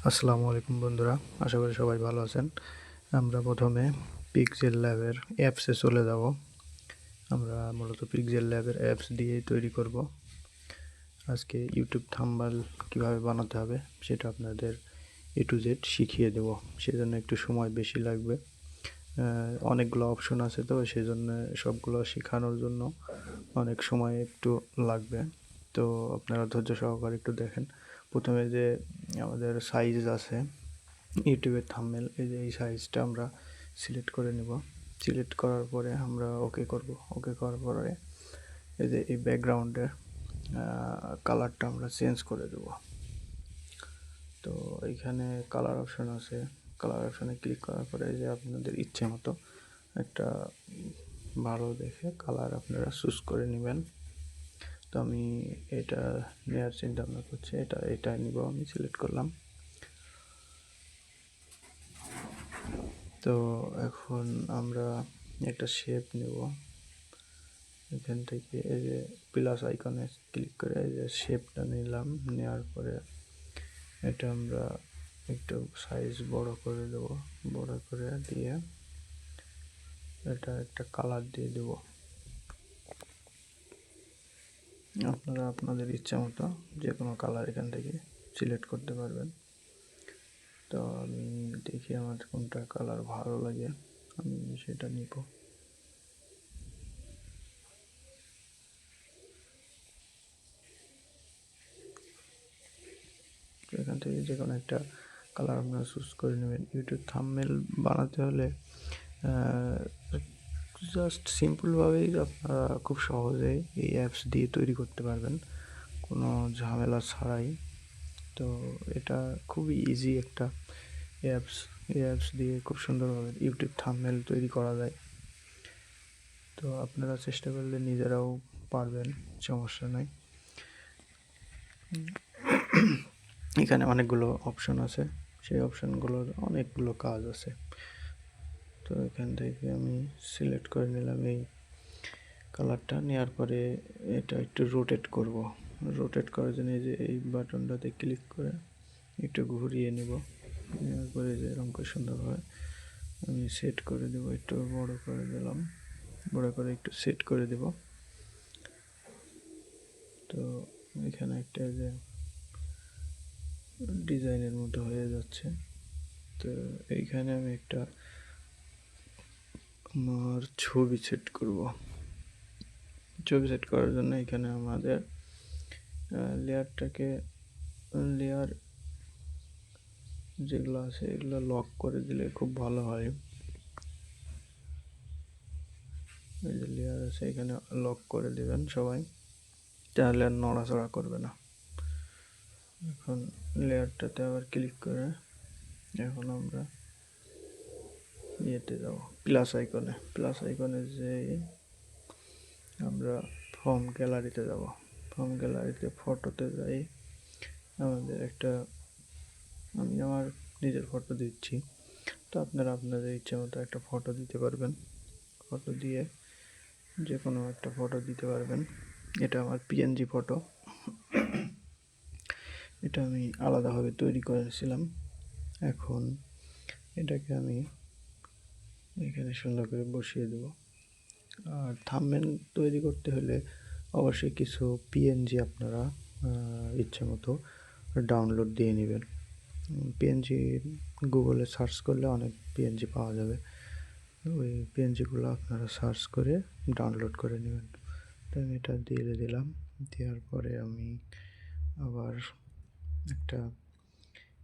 আসসালামু আলাইকুম বন্ধুরা, আশা করি সবাই ভালো আছেন। আমরা প্রথমে পিক্সেল ল্যাবের অ্যাপসে চলে যাব। আমরা মূলত পিক্সেল ল্যাবের অ্যাপস দিয়েই তৈরি করব। আজকে ইউটিউব থাম্বনেল কীভাবে বানাতে হবে সেটা আপনাদের A to Z শিখিয়ে দেব। সেজন্য একটু সময় বেশি লাগবে। অনেকগুলো অপশন আছে, তো সেজন্য সবগুলো শেখানোর জন্য অনেক সময় একটু লাগবে। তো আপনারা ধৈর্য সহকারে একটু দেখেন। প্রথমে যে আমাদের সাইজ আছে ইউটিউবের থাম্বনেল, এই সাইজটা আমরা সিলেক্ট করে নেব। সিলেক্ট করার পরে আমরা ওকে করব। ওকে করার পরে এই ব্যাকগ্রাউন্ডের কালারটা আমরা চেঞ্জ করে দেব। তো এইখানে কালার অপশন আছে। কালার অপশনে ক্লিক করার পরে যে আপনাদের ইচ্ছে মতো একটা ভালো দেখে কালার আপনারা চুজ করে নেবেন। তো আমি এটা নেওয়ার চিন্তা ভাবনা করছি, এটা নিব। আমি সিলেক্ট করলাম। তো এখন আমরা একটা শেপ নেব। এখান থেকে এই যে প্লাস আইকনে ক্লিক করে এই যে শেপটা নিলাম। নেওয়ার পরে এটা আমরা একটু সাইজ বড় করে দেব। বড় করে দিয়ে এটা একটা কালার দিয়ে দেব। আপনারা আপনাদের ইচ্ছা মতো যে কোনো কালার এখান থেকে সিলেক্ট করতে পারবেন। তো আমি দেখি আমার কোনটা কালার ভালো লাগে, আমি সেটা নিব। এখান থেকে যে কোনো একটা কালার আপনারা চুজ করে নেবেন। ইউটিউব থাম্বনেল বানাতে হলে জাস্ট সিম্পলভাবেই আপনারা খুব সহজেই এই অ্যাপস দিয়ে তৈরি করতে পারবেন, কোনো ঝামেলা ছাড়াই। তো এটা খুবই ইজি একটা অ্যাপস। এই অ্যাপস দিয়ে খুব সুন্দরভাবে ইউটিউব থাম্বনেল তৈরি করা যায়। তো আপনারা চেষ্টা করলে নিজেরাও পারবেন, সমস্যা নাই। এখানে অনেকগুলো অপশন আছে, সেই অপশনগুলোর অনেকগুলো কাজ আছে। তো এখান থেকে আমি সিলেক্ট করে নিলাম এই কালারটা। নেওয়ার পরে এটা একটু রোটেট করব। রোটেট করার জন্য এই যে এই বাটনটাতে ক্লিক করে একটু ঘুরিয়ে নেব। নেওয়ার পরে যে এরকম করে সুন্দরভাবে আমি সেট করে দেব। একটু বড় করে দিলাম, বড় করে একটু সেট করে দেব। তো এখানে একটা যে ডিজাইনের মতো হয়ে যাচ্ছে। তো এইখানে আমি একটা আমার ছবি সেট করব। ছবি সেট করার জন্য এখানে আমাদের লেয়ার যেগুলো আছে এগুলো লক করে দিলে খুব ভালো হয়। এই যে লেয়ার আছে এখানে লক করে দেবেন সবাই, তাহলে আর নড়াচড়া করবে না। এখন লেয়ারটাতে আবার ক্লিক করে এখন আমরা ইয়েতে যাব, প্লাস আইকনে যে আমরা ফর্ম গ্যালারিতে যাব। ফর্ম গ্যালারিতে ফটোতে যাই। আমাদের একটা আমি আমার নিজের ফটো দিচ্ছি, তো আপনারা আপনাদের ইচ্ছে মতো একটা ফটো দিতে পারবেন। ফটো দিয়ে যে কোনো একটা ফটো দিতে পারবেন। এটা আমার পিএনজি ফটো, এটা আমি আলাদাভাবে তৈরি করেছিলাম। এখন এটাকে আমি এখানে সুন্দর করে বসিয়ে দেব। আর থাম্বনেল তৈরি করতে হলে অবশ্যই কিছু পিএনজি আপনারা ইচ্ছে মতো ডাউনলোড দিয়ে নেবেন। পিএনজি গুগলে সার্চ করলে অনেক পিএনজি পাওয়া যাবে। ওই পিএনজিগুলো আপনারা সার্চ করে ডাউনলোড করে নেবেন। তো আমি এটা দিয়ে দিলাম। দেওয়ার পরে আমি আবার একটা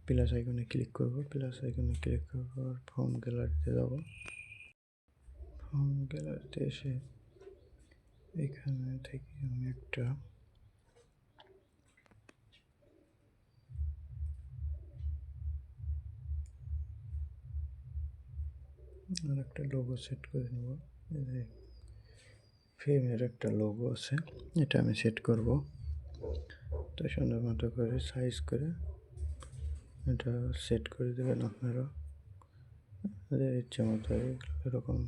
প্লাস আইকনে ক্লিক করব। প্লাস আইকনে ক্লিক করার পর ফর্ম গ্যালারিতে যাব। ফর্ম গ্যালারিতে এসে এখানে থেকে আমি একটা লোগো সেট করে নেব। এই যে ফ্রেমের একটা লোগো আছে, এটা আমি সেট করব। তো সুন্দর মতো করে সাইজ করে এটা সেট করে দেবেন আপনারা। ইচ্ছে মতো এরকম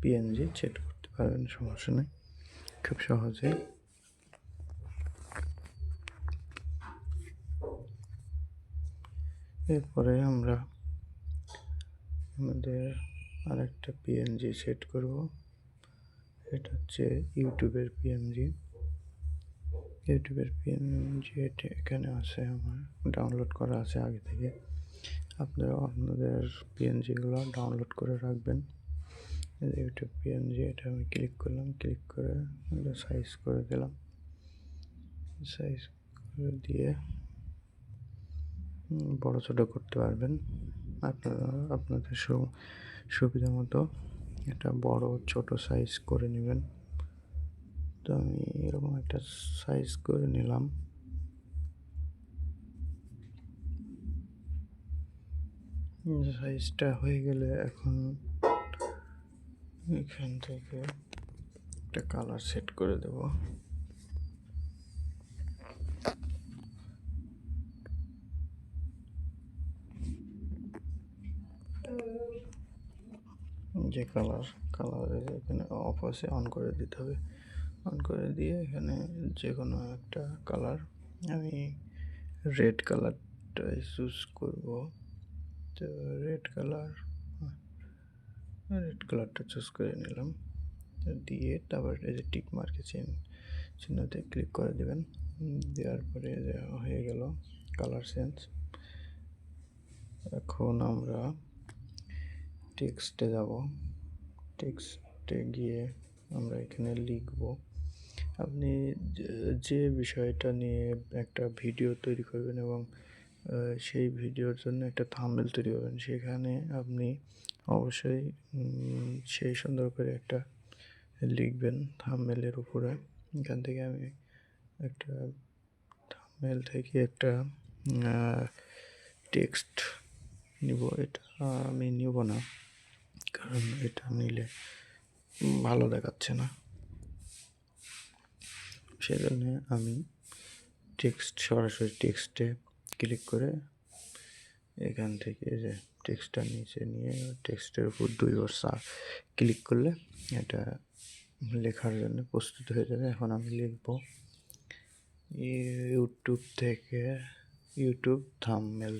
পিএনজি সেট করতে পারবেন, সমস্যা নেই, খুব সহজেই। এরপরে আমরা আমাদের আরেকটা পিএনজি সেট করব। এটা হচ্ছে ইউটিউবের পিএনজি। এটা এখানে আছে, আমার ডাউনলোড করা আছে আগে থেকে। আপনারা আপনাদের পিএনজিগুলো ডাউনলোড করে রাখবেন। ইউটিউব পিএনজি, এটা আমি ক্লিক করলাম, ক্লিক করে এটা সাইজ করে দিলাম। সাইজ করে দিয়ে বড় ছোট করতে পারবেন আপনারা আপনাদের সুবিধা মতো। এটা বড় ছোট সাইজ করে নেবেন। তো আমি এরকম একটা সাইজ করে নিলাম। সাইজটা হয়ে গেলে এখন এখান থেকে একটা কালার সেট করে দেব। যে কালার এখানে অফ আছে, অন করে দিতে হবে। অন করে দিয়ে এখানে যে কোনো একটা কালার, আমি রেড কালারটাই চুজ করব। তো রেড কালারটা চুজ করে নিলাম। দিয়ে তারপর এই যে টিক মার্কে চিহ্নতে ক্লিক করে দেবেন। দেওয়ার পরে হয়ে গেল কালার চেঞ্জ। এখন আমরা টেক্সটে যাব। টেক্সটে গিয়ে আমরা এখানে লিখব। আপনি যে বিষয়টা নিয়ে একটা ভিডিও তৈরি করবেন এবং সেই ভিডিওর জন্য একটা থাম্বনেল তৈরি করবেন, সেখানে আপনি অবশ্যই সেই সুন্দর করে একটা লিখবেন থাম্বনেলের উপরে। এখান থেকে আমি একটা থাম্বনেল থেকে একটা টেক্সট নিব। এটা আমি নিব না, কারণ এটা নিলে ভালো দেখাচ্ছে না। সেজন্য আমি সরাসরি টেক্সটে ক্লিক করে এখান থেকে যে টেক্সটটা নিচে নিয়ে টেক্সটের উপর 2 বার ক্লিক করলে এটা লেখার জন্য প্রস্তুত হয়ে যাবে। এখন আমি লিখব ইউটিউব থাম্বনেল।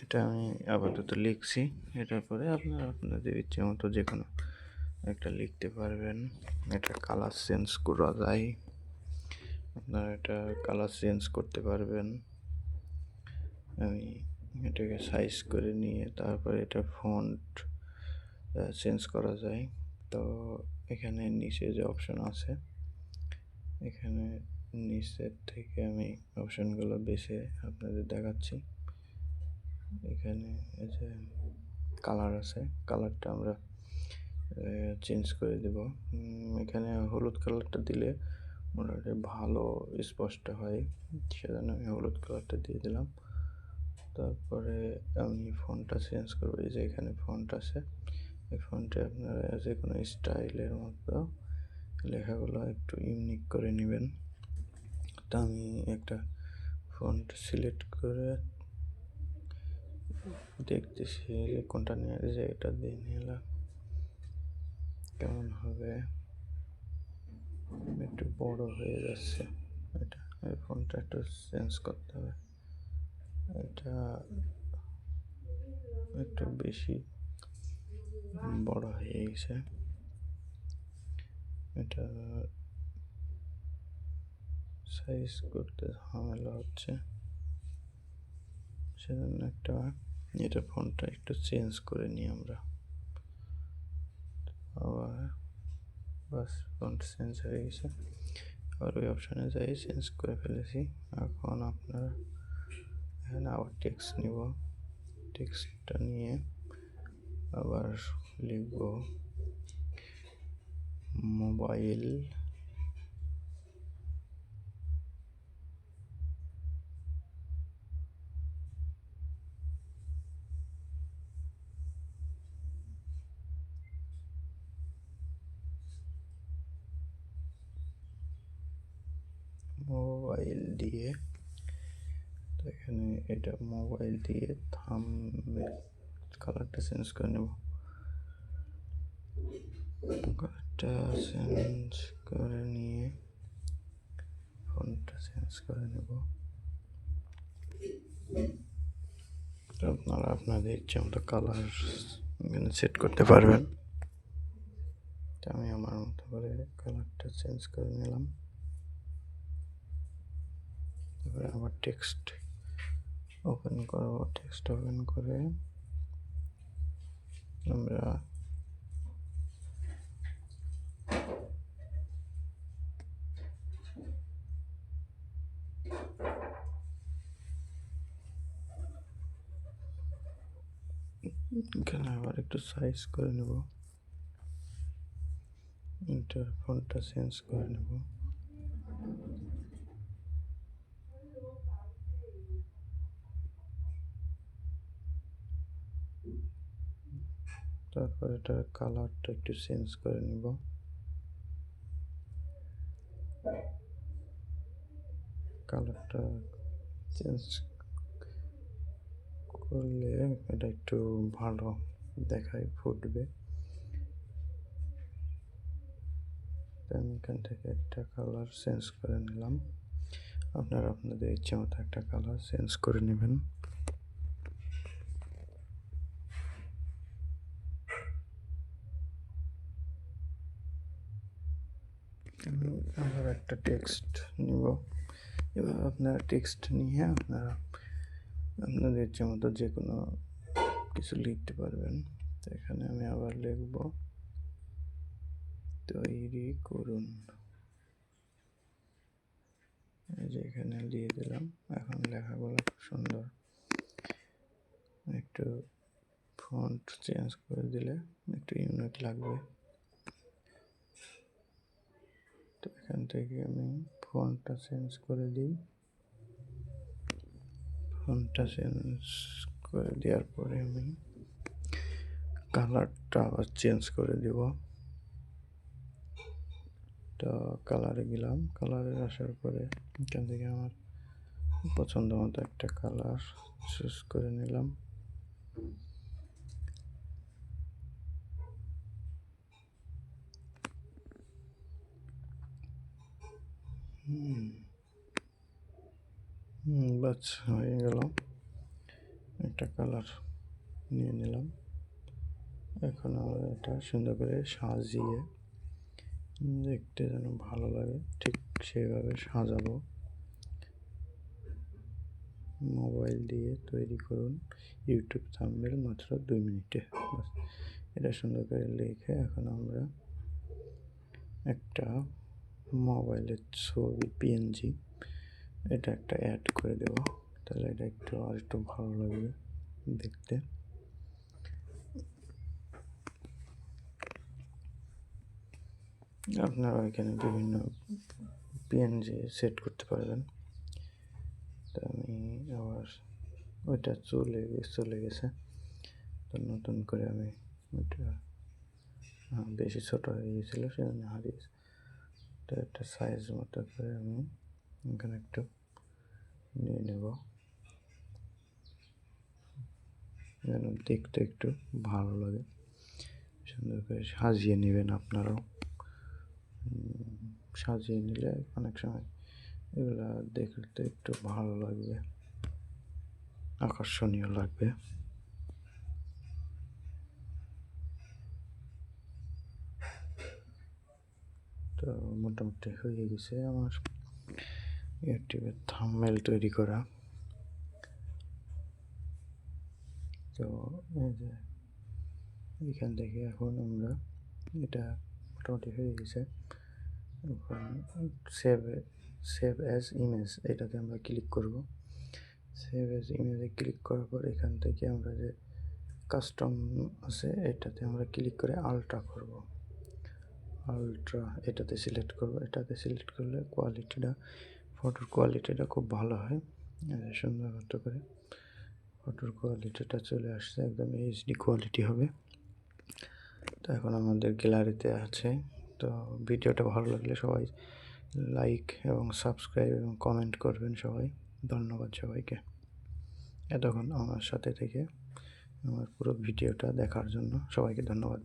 এটা আমি আপাতত লিখছি। এটার পরে আপনারা আপনাদের ইচ্ছে মতো যে কোনো একটা লিখতে পারবেন। এটা কালার চেঞ্জ করা যায়, আপনারা এটা কালার চেঞ্জ করতে পারবেন। আমি এটাকে সাইজ করে নিয়ে তারপরে এটা ফন্ট চেঞ্জ করা যায়। তো এখানে নিচে যে অপশন আছে, এখানে নিচের থেকে আমি অপশনগুলো বেছে আপনাদের দেখাচ্ছি। এখানে এই যে কালার আছে, কালারটা আমরা চেঞ্জ করে দেব। এখানে হলুদ কালারটা দিলে মোটামুটি ভালো স্পষ্ট হয়, সেজন্য আমি হলুদ কালারটা দিয়ে দিলাম। তারপরে আমি ফন্টটা চেঞ্জ করবো। এই যে এখানে ফন্ট আছে, এই ফন্টে আপনারা যে কোনো স্টাইলের মতো লেখাগুলো একটু ইউনিক করে নেবেন। তো আমি একটা ফন্ট সিলেক্ট করে দেখতেছি যে কোনটা নিয়ে, যে এটা দিয়ে নিলাম, কেমন হবে। একটু বড় হয়ে যাচ্ছে, এটা এই ফন্টটা একটু চেঞ্জ করতে হবে। এটা একটু বেশি বড় হয়ে গেছে, এটা সাইজ করতে ঝামেলা হচ্ছে, সেজন্য এটা ফন্টটা একটু চেঞ্জ করে নিই আমরা। আবার বাস ফন্ট চেঞ্জ হয়ে গেছে, আবার ওই অপশানে যাই চেঞ্জ করে ফেলেছি। এখন আপনারা এখানে আবার টেক্সট নিব। টেক্সটটা নিয়ে আবার লিখব মোবাইল দিয়ে, তো এখানে এটা মোবাইল দিয়ে থাম্বনেল কালারটা চেঞ্জ করে নেব। কালারটা চেঞ্জ করে নিয়ে ফন্টটা চেঞ্জ করে নেব। আপনারা আপনাদের ইচ্ছে মতো কালার এখানে সেট করতে পারবেন। তো আমি আমার মতো করে কালারটা চেঞ্জ করে নিলাম। তারপরে আবার টেক্সট ওপেন করব, টেক্সট ওপেন করে আমরা এখানে আবার একটু সাইজ করে নেব, এটা ফন্টটা চেঞ্জ করে নেব। তারপর এটার কালারটা একটু চেঞ্জ করে নিব। কালারটা চেঞ্জ করলে এটা একটু ভালো দেখায়, ফুটবে। আমি এখান থেকে একটা কালার চেঞ্জ করে নিলাম। আপনারা আপনাদের ইচ্ছে মতো একটা কালার চেঞ্জ করে নেবেন। আমি আবার একটা টেক্সট নিব। এবার আপনারা টেক্সট নিয়ে আপনারা আপনাদের ইচ্ছে মতো যে কোনো কিছু লিখতে পারবেন। তো এখানে আমি আবার লিখব তৈরি করুন, এই যে এখানে দিয়ে দিলাম। এখন লেখাগুলো খুব সুন্দর, একটু ফন্ট চেঞ্জ করে দিলে একটু ইউনিক লাগবে। তো এখান থেকে আমি ফন্টটা চেঞ্জ করে দিই। ফন্টটা চেঞ্জ করে দেওয়ার পরে আমি কালারটা আবার চেঞ্জ করে দেব। তো কালারে গেলাম, কালারে আসার পরে এখান থেকে আমার পছন্দ মতো একটা কালার চুজ করে নিলাম। বাস হয়ে গেল, একটা কালার নিয়ে নিলাম। এখন আমরা এটা সুন্দর করে সাজিয়ে দেখতে যেন ভালো লাগে ঠিক সেইভাবে সাজাবো। মোবাইল দিয়ে তৈরি করুন ইউটিউব থাম্বনেল মাত্র 2 মিনিটে। বাস এটা সুন্দর করে লিখে এখন আমরা একটা মোবাইলের ছবি পিএনজি এটা একটা অ্যাড করে দেব, তাহলে এটা একটু আর একটু ভালো লাগবে দেখতে। আপনারা এখানে বিভিন্ন পিএনজি সেট করতে পারবেন। তো আমি আবার ওইটা চলে গেছে, তো নতুন করে আমি ওইটা বেশি ছোট হয়ে গেছিলো সেজন্য হারিয়েছে। তো একটা সাইজ মতো করে আমি এখানে একটু নিয়ে নেব, যেন দেখতে একটু ভালো লাগে। সুন্দর করে সাজিয়ে নেবেন আপনারাও, সাজিয়ে নিলে অনেক সময় এগুলা দেখতে একটু ভালো লাগবে, আকর্ষণীয় লাগবে। তো মোটামুটি হয়ে গেছে আমার ইউটিউবের থাম্বনেল তৈরি করা। তো এই যে এখান থেকে এখন আমরা এটা মোটামুটি হয়ে গেছে। এখন সেভ অ্যাজ ইমেজ এটাতে আমরা ক্লিক করব। সেভ অ্যাজ ইমেজে ক্লিক করার পর এখান থেকে আমরা যে কাস্টম আছে এটাতে আমরা ক্লিক করে আলট্রা করব। আলট্রা এটাতে সিলেক্ট করব। এটাতে সিলেক্ট করলে কোয়ালিটিটা, ফটোর কোয়ালিটিটা খুব ভালো হয়। সুন্দর মতো করে ফটোর কোয়ালিটিটা চলে আসছে, একদম এইচডি কোয়ালিটি হবে। তো এখন আমাদের গ্যালারিতে আছে। তো ভিডিওটা ভালো লাগলে সবাই লাইক এবং সাবস্ক্রাইব এবং কমেন্ট করবেন সবাই। ধন্যবাদ সবাইকে এতক্ষণ আমার সাথে থেকে আমার পুরো ভিডিওটা দেখার জন্য। সবাইকে ধন্যবাদ।